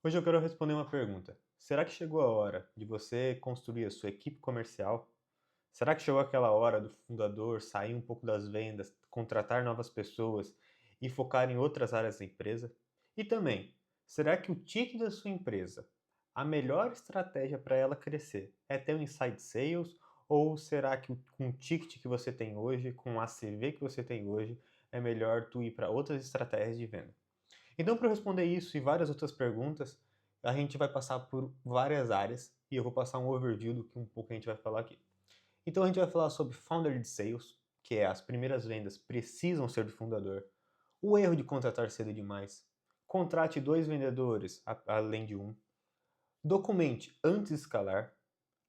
Hoje eu quero responder uma pergunta. Será que chegou a hora de você construir a sua equipe comercial? Será que chegou aquela hora do fundador sair um pouco das vendas, contratar novas pessoas e focar em outras áreas da empresa? E também, será que o ticket da sua empresa, a melhor estratégia para ela crescer é ter um inside sales? Ou será que com o ticket que você tem hoje, com o ACV que você tem hoje, é melhor tu ir para outras estratégias de venda? Então, para responder isso e várias outras perguntas, a gente vai passar por várias áreas e eu vou passar um overview do que um pouco a gente vai falar aqui. Então, a gente vai falar sobre Founder de Sales, que é as primeiras vendas precisam ser do fundador, o erro de contratar cedo demais, contrate dois vendedores além de um, documente antes de escalar,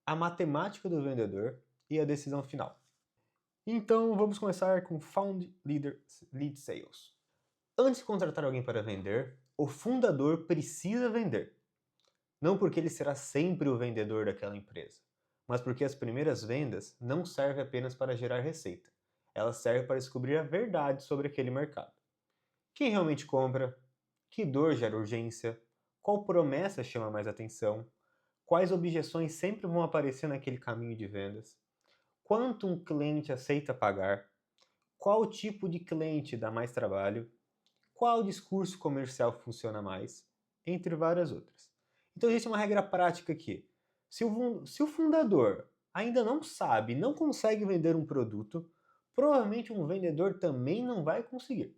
a matemática do vendedor e a decisão final. Então, vamos começar com Lead Sales. Antes de contratar alguém para vender, o fundador precisa vender. Não porque ele será sempre o vendedor daquela empresa, mas porque as primeiras vendas não servem apenas para gerar receita. Elas servem para descobrir a verdade sobre aquele mercado. Quem realmente compra? Que dor gera urgência? Qual promessa chama mais atenção? Quais objeções sempre vão aparecer naquele caminho de vendas? Quanto um cliente aceita pagar? Qual tipo de cliente dá mais trabalho? Qual discurso comercial funciona mais, entre várias outras. Então existe uma regra prática aqui. Se o fundador ainda não sabe, não consegue vender um produto, provavelmente um vendedor também não vai conseguir.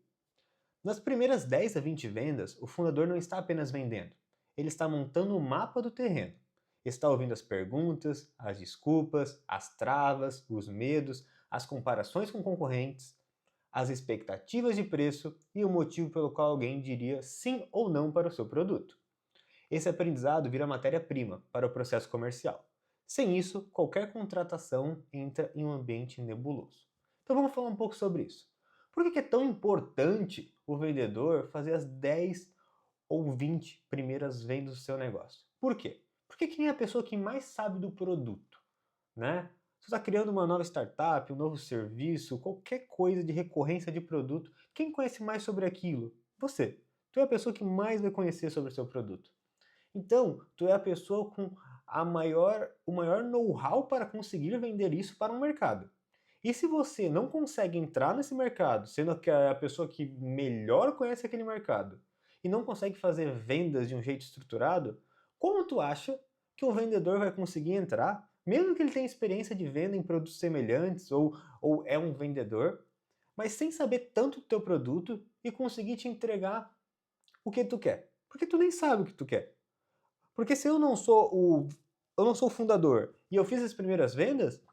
Nas primeiras 10 a 20 vendas, o fundador não está apenas vendendo, ele está montando o mapa do terreno. Está ouvindo as perguntas, as desculpas, as travas, os medos, as comparações com concorrentes, as expectativas de preço e o motivo pelo qual alguém diria sim ou não para o seu produto. Esse aprendizado vira matéria-prima para o processo comercial. Sem isso, qualquer contratação entra em um ambiente nebuloso. Então vamos falar um pouco sobre isso. Por que é tão importante o vendedor fazer as 10 ou 20 primeiras vendas do seu negócio? Por quê? Porque quem é a pessoa que mais sabe do produto, né? Você está criando uma nova startup, um novo serviço, qualquer coisa de recorrência de produto, quem conhece mais sobre aquilo? Você. Tu é a pessoa que mais vai conhecer sobre o seu produto. Então, tu é a pessoa com o maior know-how para conseguir vender isso para um mercado. E se você não consegue entrar nesse mercado, sendo que é a pessoa que melhor conhece aquele mercado, e não consegue fazer vendas de um jeito estruturado, como tu acha que o vendedor vai conseguir entrar, mesmo que ele tenha experiência de venda em produtos semelhantes ou é um vendedor, mas sem saber tanto do teu produto e conseguir te entregar o que tu quer? Porque tu nem sabe o que tu quer. Porque se eu não sou o fundador e eu fiz as primeiras vendas,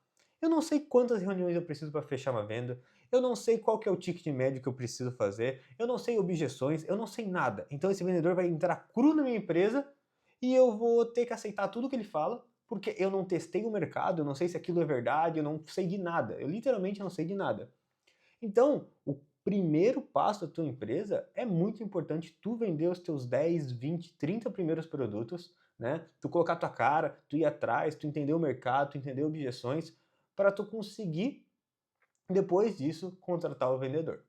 eu não sei quantas reuniões eu preciso para fechar uma venda, eu não sei qual que é o ticket médio que eu preciso fazer, eu não sei objeções, eu não sei nada. Então esse vendedor vai entrar cru na minha empresa e eu vou ter que aceitar tudo que ele fala, porque eu não testei o mercado, eu não sei se aquilo é verdade, eu não sei de nada. Eu literalmente não sei de nada. Então, o primeiro passo da tua empresa é muito importante tu vender os teus 10, 20, 30 primeiros produtos, né? Tu colocar tua cara, tu ir atrás, tu entender o mercado, tu entender objeções, para tu conseguir, depois disso, contratar o vendedor.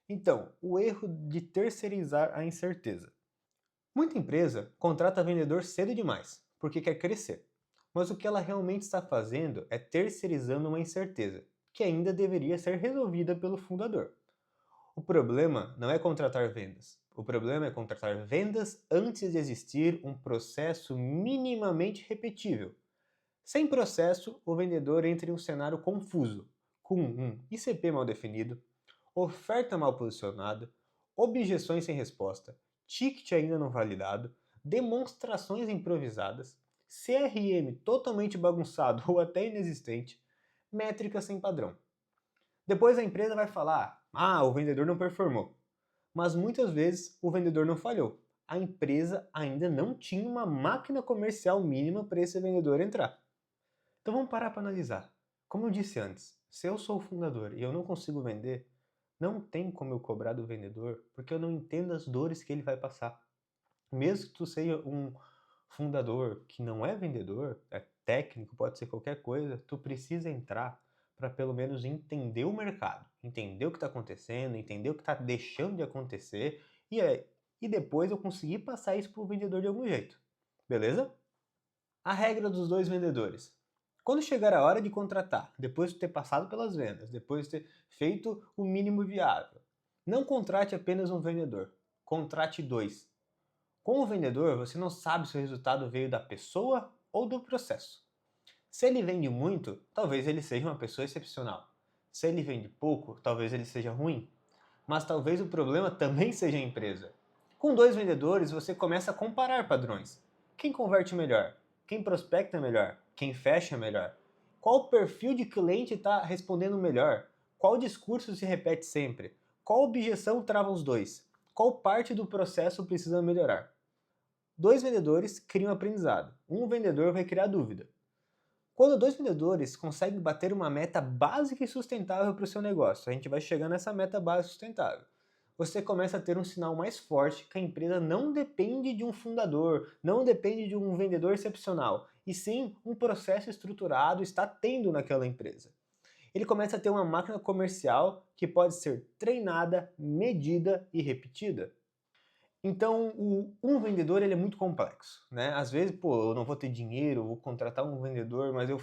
Então, o erro de terceirizar a incerteza. Muita empresa contrata vendedor cedo demais, porque quer crescer. Mas o que ela realmente está fazendo é terceirizando uma incerteza, que ainda deveria ser resolvida pelo fundador. O problema não é contratar vendas. O problema é contratar vendas antes de existir um processo minimamente repetível. Sem processo, o vendedor entra em um cenário confuso, com um ICP mal definido, oferta mal posicionada, objeções sem resposta, ticket ainda não validado, demonstrações improvisadas, CRM totalmente bagunçado ou até inexistente, métricas sem padrão. Depois a empresa vai falar: ah, o vendedor não performou. Mas muitas vezes o vendedor não falhou. A empresa ainda não tinha uma máquina comercial mínima para esse vendedor entrar. Então vamos parar para analisar. Como eu disse antes, se eu sou o fundador e eu não consigo vender, não tem como eu cobrar do vendedor, porque eu não entendo as dores que ele vai passar. Mesmo que tu seja um fundador que não é vendedor, é técnico, pode ser qualquer coisa, tu precisa entrar para pelo menos entender o mercado, entender o que está acontecendo, entender o que está deixando de acontecer e e depois eu conseguir passar isso para o vendedor de algum jeito. Beleza? A regra dos dois vendedores. Quando chegar a hora de contratar, depois de ter passado pelas vendas, depois de ter feito o mínimo viável, não contrate apenas um vendedor, contrate dois. Com o vendedor, você não sabe se o resultado veio da pessoa ou do processo. Se ele vende muito, talvez ele seja uma pessoa excepcional. Se ele vende pouco, talvez ele seja ruim. Mas talvez o problema também seja a empresa. Com dois vendedores, você começa a comparar padrões. Quem converte melhor? Quem prospecta melhor? Quem fecha melhor? Qual perfil de cliente está respondendo melhor? Qual discurso se repete sempre? Qual objeção trava os dois? Qual parte do processo precisa melhorar? Dois vendedores criam aprendizado. Um vendedor vai criar dúvida. Quando dois vendedores conseguem bater uma meta básica e sustentável para o seu negócio, a gente vai chegar nessa meta básica e sustentável. Você começa a ter um sinal mais forte que a empresa não depende de um fundador, não depende de um vendedor excepcional, e sim um processo estruturado está tendo naquela empresa. Ele começa a ter uma máquina comercial que pode ser treinada, medida e repetida. Então, um vendedor ele é muito complexo, né? Às vezes, pô, eu não vou ter dinheiro, vou contratar um vendedor, mas eu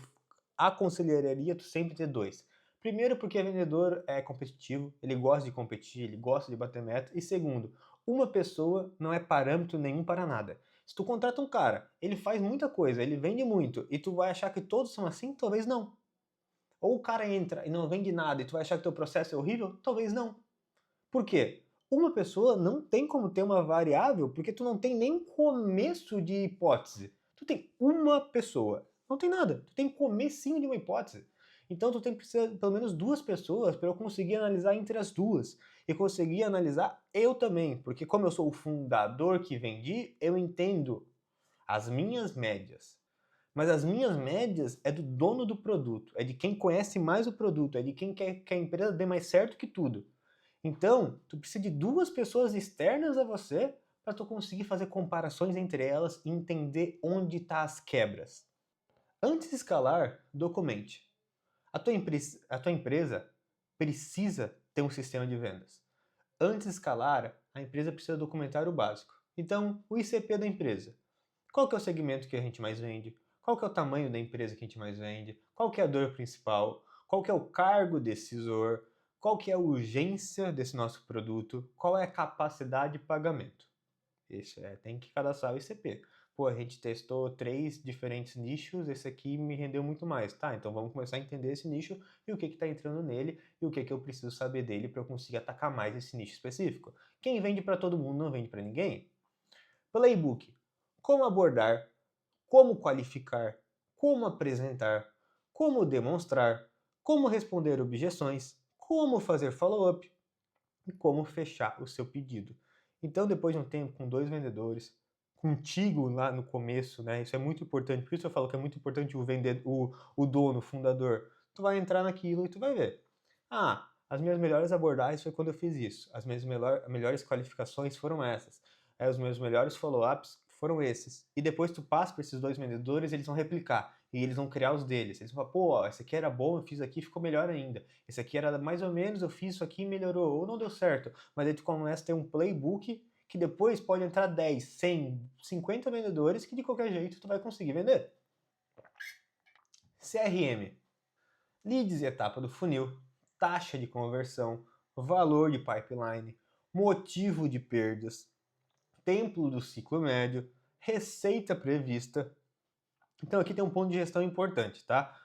aconselharia tu sempre ter dois. Primeiro, porque vendedor é competitivo, ele gosta de competir, ele gosta de bater meta. E segundo, uma pessoa não é parâmetro nenhum para nada. Se tu contrata um cara, ele faz muita coisa, ele vende muito, e tu vai achar que todos são assim? Talvez não. Ou o cara entra e não vende nada e tu vai achar que teu processo é horrível? Talvez não. Por quê? Uma pessoa não tem como ter uma variável porque tu não tem nem começo de hipótese. Tu tem uma pessoa. Não tem nada. Tu tem comecinho de uma hipótese. Então tu tem que precisar de pelo menos duas pessoas para eu conseguir analisar entre as duas. E conseguir analisar eu também. Porque como eu sou o fundador que vendi, eu entendo as minhas médias. Mas as minhas médias é do dono do produto. É de quem conhece mais o produto. É de quem quer que a empresa dê mais certo que tudo. Então, tu precisa de duas pessoas externas a você para tu conseguir fazer comparações entre elas e entender onde estão as quebras. Antes de escalar, documente. A tua empresa precisa ter um sistema de vendas. Antes de escalar, a empresa precisa documentar o básico. Então, o ICP da empresa. Qual que é o segmento que a gente mais vende? Qual que é o tamanho da empresa que a gente mais vende? Qual que é a dor principal? Qual que é o cargo decisor? Qual que é a urgência desse nosso produto? Qual é a capacidade de pagamento? Isso tem que cadastrar o ICP. Pô, a gente testou 3 diferentes nichos, esse aqui me rendeu muito mais. Tá, então vamos começar a entender esse nicho e o que está entrando nele e o que eu preciso saber dele para eu conseguir atacar mais esse nicho específico. Quem vende para todo mundo não vende para ninguém. Playbook. Como abordar, como qualificar, como apresentar, como demonstrar, como responder objeções, como fazer follow-up e como fechar o seu pedido. Então, depois de um tempo com dois vendedores, contigo lá no começo, né? Isso é muito importante, por isso eu falo que é muito importante o dono, o fundador. Tu vai entrar naquilo e tu vai ver. Ah, as minhas melhores abordagens foi quando eu fiz isso. As minhas melhores qualificações foram essas. Os meus melhores follow-ups foram esses. E depois tu passa para esses dois vendedores, eles vão replicar. E eles vão criar os deles. Eles vão falar, pô, ó, esse aqui era bom, eu fiz aqui, ficou melhor ainda. Esse aqui era mais ou menos, eu fiz isso aqui e melhorou. Ou não deu certo. Mas aí tu começa a ter um playbook que depois pode entrar 10, 100, 50 vendedores que de qualquer jeito tu vai conseguir vender. CRM. Leads e etapa do funil, taxa de conversão, valor de pipeline, motivo de perdas, tempo do ciclo médio, receita prevista. Então aqui tem um ponto de gestão importante, tá?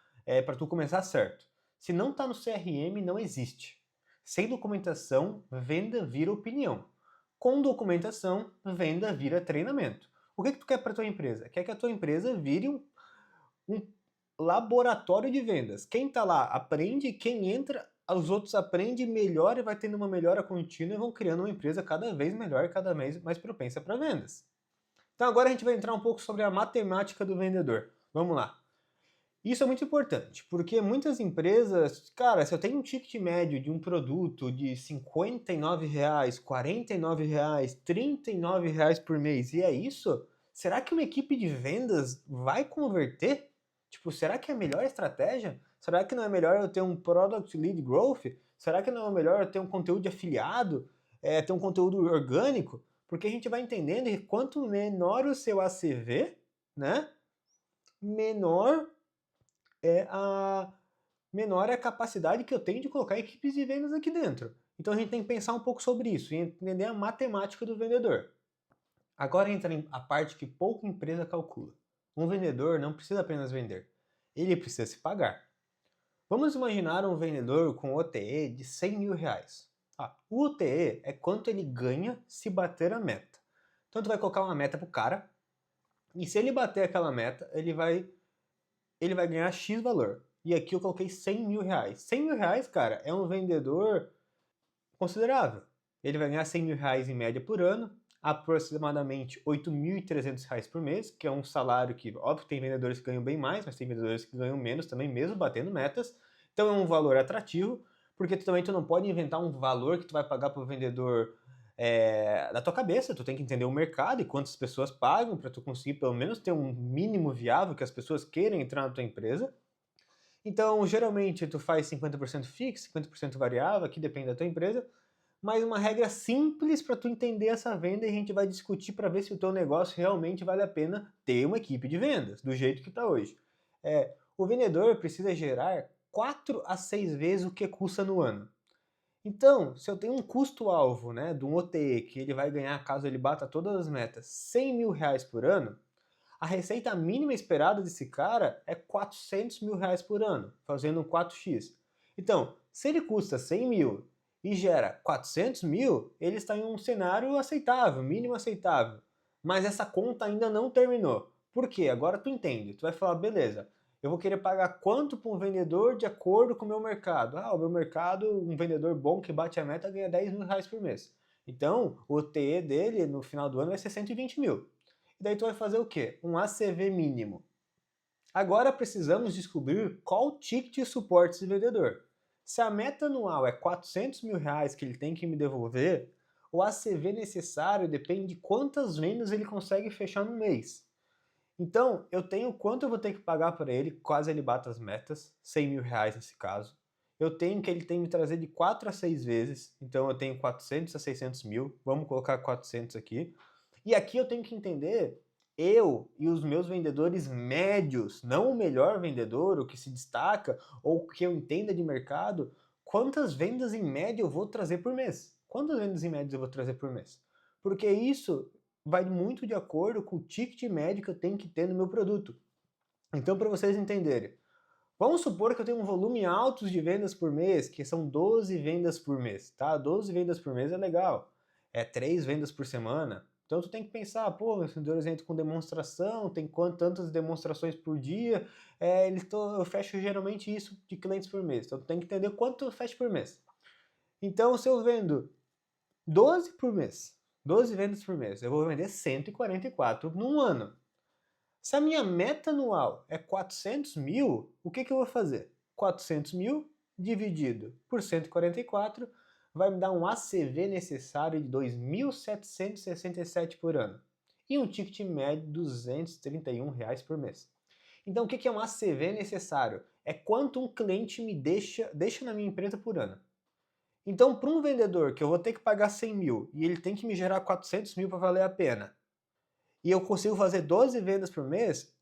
Para tu começar certo. Se não está no CRM, não existe. Sem documentação, venda vira opinião. Com documentação, venda vira treinamento. O que tu quer para tua empresa? Quer que a tua empresa vire um laboratório de vendas. Quem está lá aprende, quem entra, os outros aprendem, melhora e vai tendo uma melhora contínua e vão criando uma empresa cada vez melhor e cada vez mais propensa para vendas. Então agora a gente vai entrar um pouco sobre a matemática do vendedor. Vamos lá. Isso é muito importante, porque muitas empresas, cara, se eu tenho um ticket médio de um produto de R$ 59, R$ 49, R$ 39 por mês, e é isso? Será que uma equipe de vendas vai converter? Tipo, será que é a melhor estratégia? Será que não é melhor eu ter um Product Lead Growth? Será que não é melhor eu ter um conteúdo de afiliado? Ter um conteúdo orgânico? Porque a gente vai entendendo que quanto menor o seu ACV, né, menor é a menor é a capacidade que eu tenho de colocar equipes de vendas aqui dentro. Então a gente tem que pensar um pouco sobre isso e entender a matemática do vendedor. Agora entra a parte que pouca empresa calcula. Um vendedor não precisa apenas vender, ele precisa se pagar. Vamos imaginar um vendedor com OTE de 100 mil reais. O OTE é quanto ele ganha se bater a meta. Então tu vai colocar uma meta pro cara, e se ele bater aquela meta, ele vai ganhar X valor. E aqui eu coloquei 100 mil reais. 100 mil reais, cara, é um vendedor considerável. Ele vai ganhar 100 mil reais em média por ano, aproximadamente 8.300 reais por mês, que é um salário que, óbvio, tem vendedores que ganham bem mais, mas tem vendedores que ganham menos também, mesmo batendo metas. Então é um valor atrativo, porque tu não pode inventar um valor que tu vai pagar para o vendedor da tua cabeça. Tu tem que entender o mercado e quantas pessoas pagam para tu conseguir pelo menos ter um mínimo viável que as pessoas queiram entrar na tua empresa. Então, geralmente, tu faz 50% fixo, 50% variável, aqui depende da tua empresa, mas uma regra simples para tu entender essa venda e a gente vai discutir para ver se o teu negócio realmente vale a pena ter uma equipe de vendas, do jeito que está hoje. O vendedor precisa gerar 4 a 6 vezes o que custa no ano. Então, se eu tenho um custo-alvo, né, de um OTE, que ele vai ganhar, caso ele bata todas as metas, 100 mil reais por ano, a receita mínima esperada desse cara é 400 mil reais por ano, fazendo um 4x. Então, se ele custa 100 mil e gera 400 mil, ele está em um cenário aceitável, mínimo aceitável. Mas essa conta ainda não terminou. Por quê? Agora tu entende. Tu vai falar, beleza, eu vou querer pagar quanto para um vendedor de acordo com o meu mercado? O meu mercado, um vendedor bom que bate a meta ganha 10 mil reais por mês. Então, o TE dele no final do ano vai ser 120 mil. E daí tu vai fazer o quê? Um ACV mínimo. Agora precisamos descobrir qual o ticket de suporte desse vendedor. Se a meta anual é 400 mil reais que ele tem que me devolver, o ACV necessário depende de quantas vendas ele consegue fechar no mês. Então, eu tenho quanto eu vou ter que pagar para ele, caso ele bata as metas, 100 mil reais nesse caso. Eu tenho que ele tem que me trazer de 4 a 6 vezes, então eu tenho 400 a 600 mil, vamos colocar 400 aqui. E aqui eu tenho que entender, eu e os meus vendedores médios, não o melhor vendedor, o que se destaca, ou o que eu entenda de mercado, quantas vendas em média eu vou trazer por mês? Quantas vendas em média eu vou trazer por mês? Porque isso vai muito de acordo com o ticket médio que eu tenho que ter no meu produto. Então, para vocês entenderem, vamos supor que eu tenho um volume alto de vendas por mês, que são 12 vendas por mês, tá? 12 vendas por mês é legal. É 3 vendas por semana. Então tu tem que pensar, pô, meus vendedores entram com demonstração, tem tantas demonstrações por dia, eu fecho geralmente isso de clientes por mês. Então tu tem que entender quanto eu fecho por mês. Então se eu vendo 12 por mês, 12 vendas por mês, eu vou vender 144 num ano. Se a minha meta anual é 400 mil, o que eu vou fazer? 400 mil dividido por 144 vai me dar um ACV necessário de 2.767 por ano e um ticket médio de 231 reais por mês. Então o que é um ACV necessário? É quanto um cliente me deixa na minha empresa por ano. Então, para um vendedor que eu vou ter que pagar 100 mil e ele tem que me gerar 400 mil para valer a pena, e eu consigo fazer 12 vendas por mês,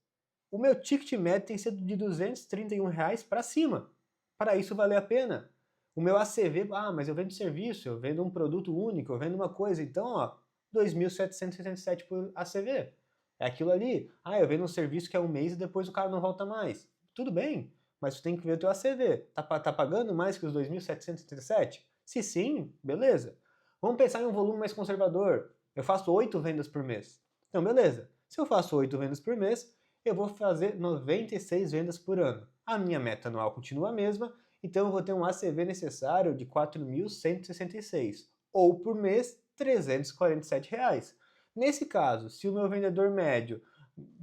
o meu ticket médio tem sido de 231 reais para cima. Para isso valer a pena. O meu ACV, mas eu vendo serviço, eu vendo um produto único, eu vendo uma coisa, então, ó, 2.777 por ACV. É aquilo ali. Eu vendo um serviço que é um mês e depois o cara não volta mais. Tudo bem, mas tu tem que ver o teu ACV. Tá pagando mais que os 2.777? Se sim, beleza. Vamos pensar em um volume mais conservador. Eu faço 8 vendas por mês. Então, beleza. Se eu faço 8 vendas por mês, eu vou fazer 96 vendas por ano. A minha meta anual continua a mesma, então eu vou ter um ACV necessário de 4.166, ou por mês, 347 reais. Nesse caso, se o meu vendedor médio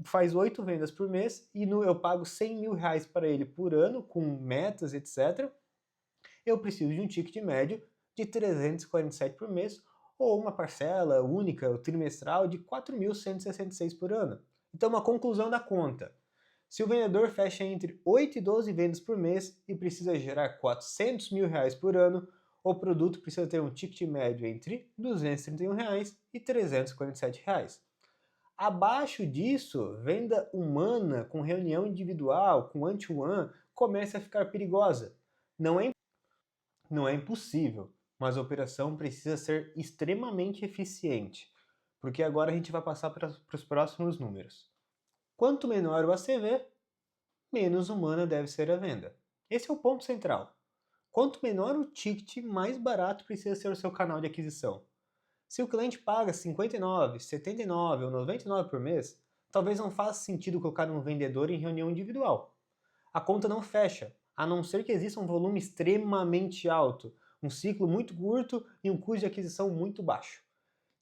faz 8 vendas por mês e eu pago 100 mil reais para ele por ano, com metas, etc., eu preciso de um ticket médio de 347 por mês, ou uma parcela única ou trimestral de 4.166 por ano. Então, uma conclusão da conta. Se o vendedor fecha entre 8 e 12 vendas por mês e precisa gerar 400 mil reais por ano, o produto precisa ter um ticket médio entre R$ 231 e R$ 347. Abaixo disso, venda humana com reunião individual, com one-to-one, começa a ficar perigosa. Não é impossível, mas a operação precisa ser extremamente eficiente, porque agora a gente vai passar para os próximos números. Quanto menor o ACV, menos humana deve ser a venda. Esse é o ponto central. Quanto menor o ticket, mais barato precisa ser o seu canal de aquisição. Se o cliente paga 59, 79 ou 99 por mês, talvez não faça sentido colocar um vendedor em reunião individual. A conta não fecha, a não ser que exista um volume extremamente alto, um ciclo muito curto e um custo de aquisição muito baixo.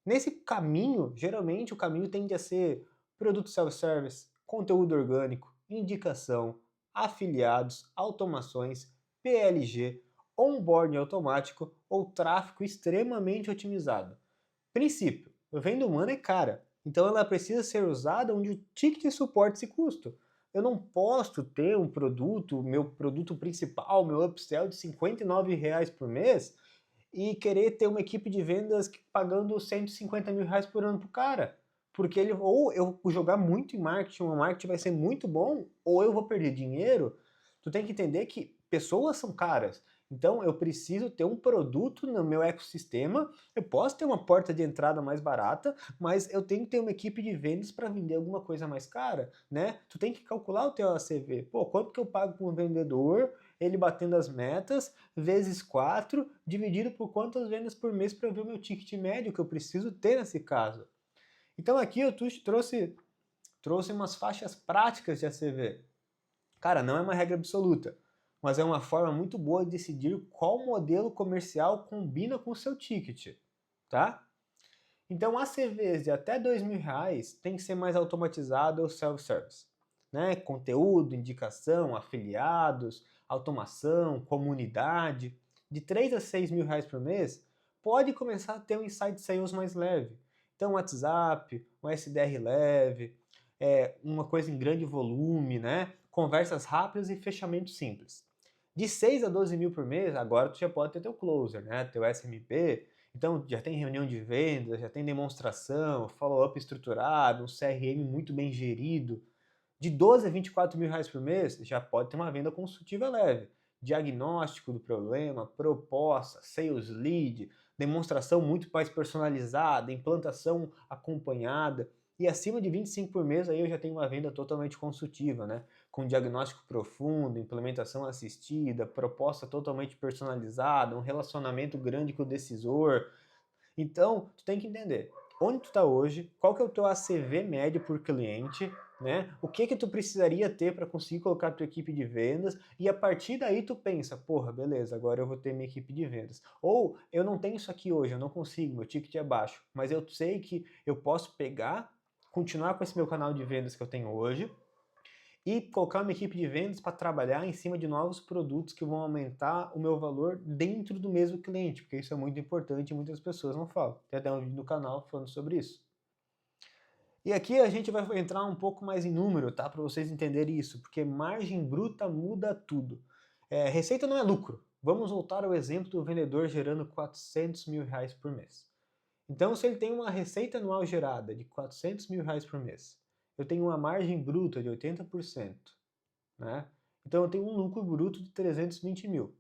Nesse caminho, geralmente o caminho tende a ser produto self-service, conteúdo orgânico, indicação, afiliados, automações, PLG, onboarding automático ou tráfego extremamente otimizado. Princípio, venda humana é cara, então ela precisa ser usada onde o ticket suporta esse custo. Eu não posso ter um produto, meu produto principal, meu upsell de R$ 59 por mês e querer ter uma equipe de vendas pagando R$ 150 mil por ano pro cara. Porque ele, ou eu vou jogar muito em marketing, o marketing vai ser muito bom, ou eu vou perder dinheiro. Tu tem que entender que pessoas são caras. Então eu preciso ter um produto no meu ecossistema. Eu posso ter uma porta de entrada mais barata, mas eu tenho que ter uma equipe de vendas para vender alguma coisa mais cara, né? Tu tem que calcular o teu ACV. Pô, quanto que eu pago para um vendedor, ele batendo as metas, vezes 4, dividido por quantas vendas por mês para ver o meu ticket médio que eu preciso ter nesse caso. Então aqui eu trouxe umas faixas práticas de ACV. Cara, não é uma regra absoluta, mas é uma forma muito boa de decidir qual modelo comercial combina com o seu ticket, tá? Então, ACVs de até R$ 2.000 tem que ser mais automatizado ou self-service, né? Conteúdo, indicação, afiliados, automação, comunidade. De R$ 3 a R$ 6.000 por mês, pode começar a ter um insight sales mais leve. Então, WhatsApp, um SDR leve, uma coisa em grande volume, né? Conversas rápidas e fechamento simples. De 6 a 12 mil por mês, agora tu já pode ter teu closer, né? Teu SMP. Então já tem reunião de vendas, já tem demonstração, follow-up estruturado, um CRM muito bem gerido. De 12 a R$ 24.000 por mês, já pode ter uma venda consultiva leve. Diagnóstico do problema, proposta, sales lead, demonstração muito mais personalizada, implantação acompanhada. E acima de 25 por mês, aí eu já tenho uma venda totalmente consultiva, né? Com diagnóstico profundo, implementação assistida, proposta totalmente personalizada, um relacionamento grande com o decisor. Então, tu tem que entender onde tu está hoje, qual que é o teu ACV médio por cliente, né? O que que tu precisaria ter para conseguir colocar a tua equipe de vendas e a partir daí tu pensa, porra, beleza, agora eu vou ter minha equipe de vendas. Ou eu não tenho isso aqui hoje, eu não consigo, meu ticket é baixo, mas eu sei que eu posso pegar, continuar com esse meu canal de vendas que eu tenho hoje, e colocar uma equipe de vendas para trabalhar em cima de novos produtos que vão aumentar o meu valor dentro do mesmo cliente, porque isso é muito importante e muitas pessoas não falam. Tem até um vídeo no canal falando sobre isso. E aqui a gente vai entrar um pouco mais em número, tá? Para vocês entenderem isso, porque margem bruta muda tudo. Receita não é lucro. Vamos voltar ao exemplo do vendedor gerando R$ 400.000 por mês. Então, se ele tem uma receita anual gerada de R$ 400.000 por mês, eu tenho uma margem bruta de 80%, né? Então, eu tenho um lucro bruto de 320 mil.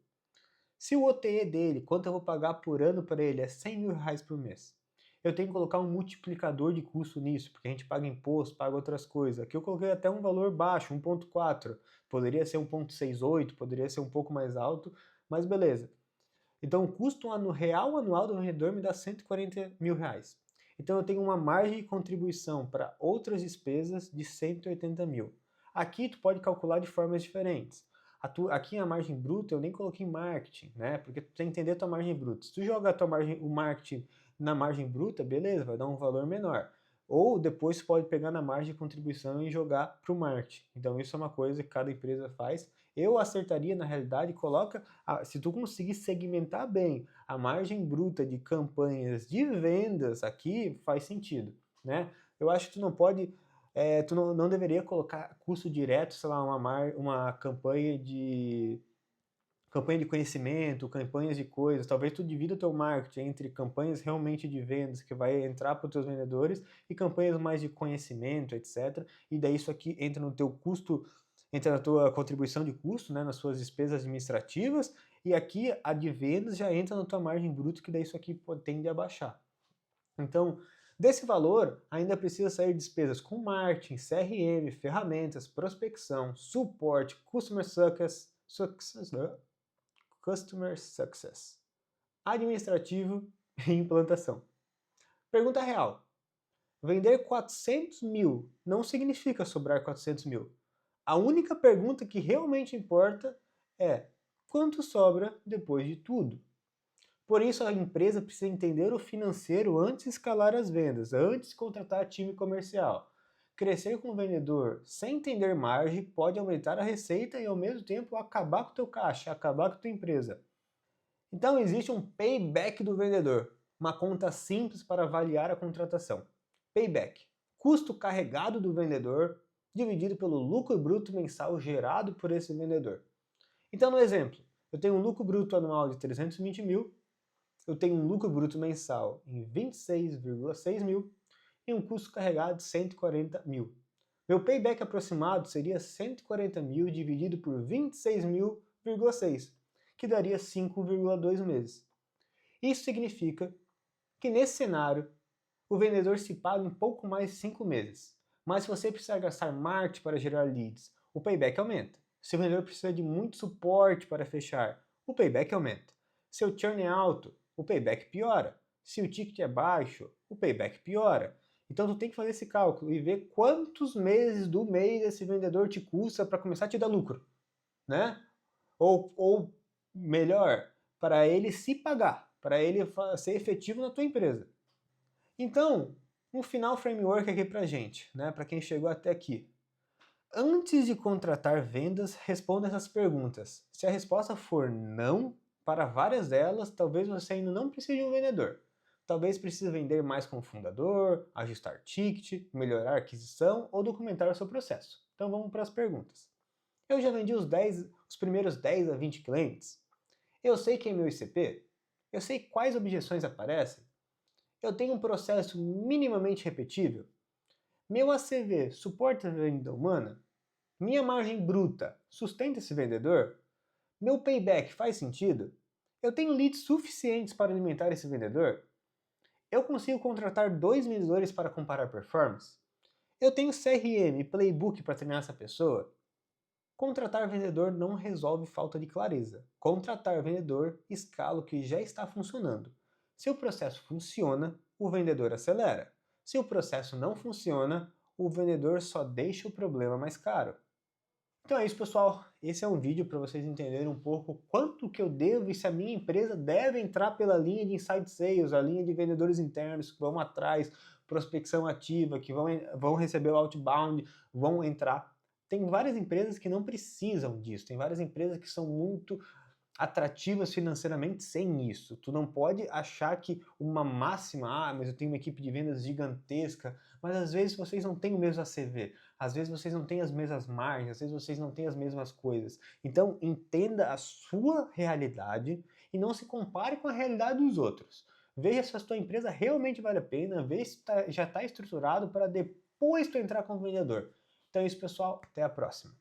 Se o OTE dele, quanto eu vou pagar por ano para ele, é R$ 100.000 por mês, eu tenho que colocar um multiplicador de custo nisso, porque a gente paga imposto, paga outras coisas. Aqui eu coloquei até um valor baixo, 1.4, poderia ser 1.68, poderia ser um pouco mais alto, mas beleza. Então, o custo real anual do vendedor me dá R$ 140.000. Então, eu tenho uma margem de contribuição para outras despesas de 180 mil. Aqui, tu pode calcular de formas diferentes. Aqui a margem bruta eu nem coloquei marketing, né? Porque tu tem que entender a tua margem bruta. Se tu joga a tua margem, o marketing na margem bruta, beleza, vai dar um valor menor. Ou depois você pode pegar na margem de contribuição e jogar para o marketing. Então, isso é uma coisa que cada empresa faz. Eu acertaria, na realidade, coloca, se tu conseguir segmentar bem a margem bruta de campanhas de vendas aqui, faz sentido, né? Eu acho que tu não pode, tu não deveria colocar custo direto, sei lá, uma campanha campanha de conhecimento, campanhas de coisas, talvez tu divida o teu marketing entre campanhas realmente de vendas, que vai entrar para os teus vendedores, e campanhas mais de conhecimento, etc. E daí isso aqui entra no teu custo, entra na tua contribuição de custo, né, nas suas despesas administrativas, e aqui a de vendas já entra na tua margem bruta, que daí isso aqui tende a baixar. Então, desse valor, ainda precisa sair despesas com marketing, CRM, ferramentas, prospecção, suporte, customer success, administrativo e implantação. Pergunta real. Vender 400 mil não significa sobrar 400 mil. A única pergunta que realmente importa é quanto sobra depois de tudo. Por isso, a empresa precisa entender o financeiro antes de escalar as vendas, antes de contratar time comercial. Crescer com o vendedor sem entender margem pode aumentar a receita e, ao mesmo tempo, acabar com o teu caixa, acabar com a tua empresa. Então, existe um payback do vendedor, uma conta simples para avaliar a contratação. Payback, custo carregado do vendedor dividido pelo lucro bruto mensal gerado por esse vendedor. Então, no exemplo, eu tenho um lucro bruto anual de 320 mil, eu tenho um lucro bruto mensal em 26,6 mil e um custo carregado de 140 mil. Meu payback aproximado seria 140 mil dividido por 26.000,6, que daria 5,2 meses. Isso significa que nesse cenário, o vendedor se paga em pouco mais de 5 meses. Mas se você precisar gastar marketing para gerar leads, o payback aumenta. Se o vendedor precisa de muito suporte para fechar, o payback aumenta. Se o churn é alto, o payback piora. Se o ticket é baixo, o payback piora. Então tu tem que fazer esse cálculo e ver quantos meses do mês esse vendedor te custa para começar a te dar lucro, né? Ou melhor, para ele se pagar, para ele ser efetivo na tua empresa. Então, um final framework aqui pra gente, né? Para quem chegou até aqui. Antes de contratar vendas, responda essas perguntas. Se a resposta for não, para várias delas, talvez você ainda não precise de um vendedor. Talvez precise vender mais como fundador, ajustar ticket, melhorar a aquisição ou documentar o seu processo. Então vamos para as perguntas. Eu já vendi os primeiros 10 a 20 clientes? Eu sei quem é meu ICP? Eu sei quais objeções aparecem? Eu tenho um processo minimamente repetível? Meu ACV suporta a venda humana? Minha margem bruta sustenta esse vendedor? Meu payback faz sentido? Eu tenho leads suficientes para alimentar esse vendedor? Eu consigo contratar 2 vendedores para comparar performance? Eu tenho CRM e playbook para treinar essa pessoa? Contratar vendedor não resolve falta de clareza. Contratar vendedor escala o que já está funcionando. Se o processo funciona, o vendedor acelera. Se o processo não funciona, o vendedor só deixa o problema mais caro. Então é isso, pessoal. Esse é um vídeo para vocês entenderem um pouco quanto que eu devo e se a minha empresa deve entrar pela linha de inside sales, a linha de vendedores internos que vão atrás, prospecção ativa, que vão receber o outbound, vão entrar. Tem várias empresas que não precisam disso, tem várias empresas que são muito atrativas financeiramente sem isso. Tu não pode achar que uma máxima, mas eu tenho uma equipe de vendas gigantesca, mas às vezes vocês não têm o mesmo ACV, às vezes vocês não têm as mesmas margens, às vezes vocês não têm as mesmas coisas. Então entenda a sua realidade e não se compare com a realidade dos outros. Veja se a sua empresa realmente vale a pena, veja se já está estruturado para depois tu entrar como vendedor. Então é isso, pessoal. Até a próxima.